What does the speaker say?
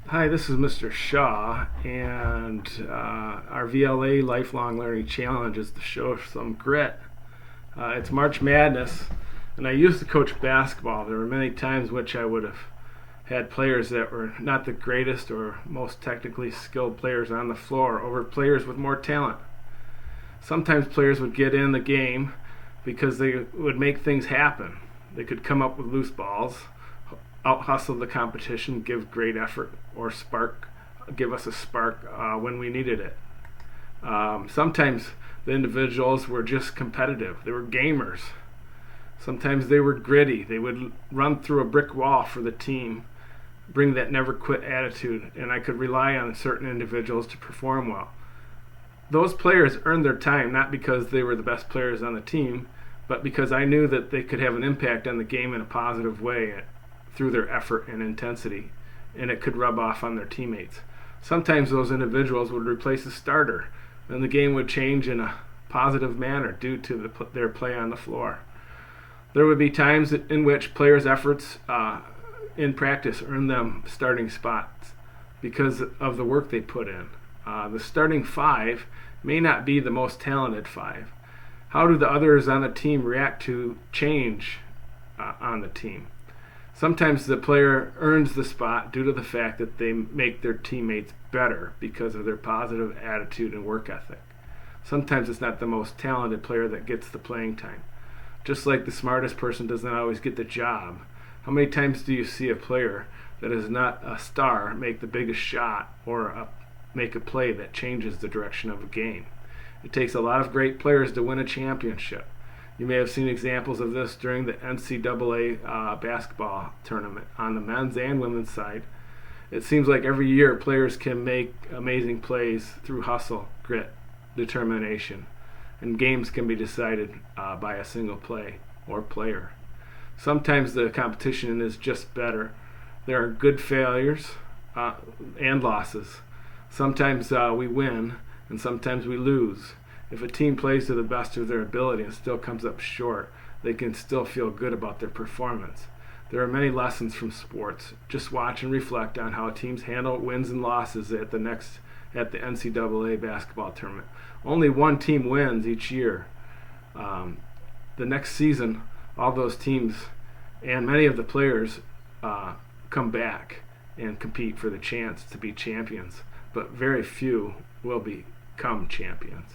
Hi, this is Mr. Shaw, and our VLA Lifelong Learning Challenge is to show some grit. It's March Madness, and I used to coach basketball. There were many times which I would have had players that were not the greatest or most technically skilled players on the floor over players with more talent. Sometimes players would get in the game because they would make things happen. They could come up with loose balls, out hustle the competition, give great effort, or give us a spark when we needed it. Sometimes the individuals were just competitive. They were gamers. Sometimes they were gritty. They would run through a brick wall for the team, bring that never quit attitude, and I could rely on certain individuals to perform well. Those players earned their time not because they were the best players on the team, but because I knew that they could have an impact on the game in a positive way through their effort and intensity, and it could rub off on their teammates. Sometimes those individuals would replace a starter, and the game would change in a positive manner due to their play on the floor. There would be times in which players' efforts in practice earned them starting spots because of the work they put in. The starting five may not be the most talented five. How do the others on the team react to change on the team? Sometimes the player earns the spot due to the fact that they make their teammates better because of their positive attitude and work ethic. Sometimes it's not the most talented player that gets the playing time. Just like the smartest person doesn't always get the job. How many times do you see a player that is not a star make the biggest shot or make a play that changes the direction of a game? It takes a lot of great players to win a championship. You may have seen examples of this during the NCAA basketball tournament on the men's and women's side. It seems like every year players can make amazing plays through hustle, grit, determination, and games can be decided by a single play or player. Sometimes the competition is just better. There are good failures and losses. Sometimes we win and sometimes we lose. If a team plays to the best of their ability and still comes up short, they can still feel good about their performance. There are many lessons from sports. Just watch and reflect on how teams handle wins and losses at the NCAA basketball tournament. Only one team wins each year. The next season, all those teams and many of the players come back and compete for the chance to be champions, but very few will become champions.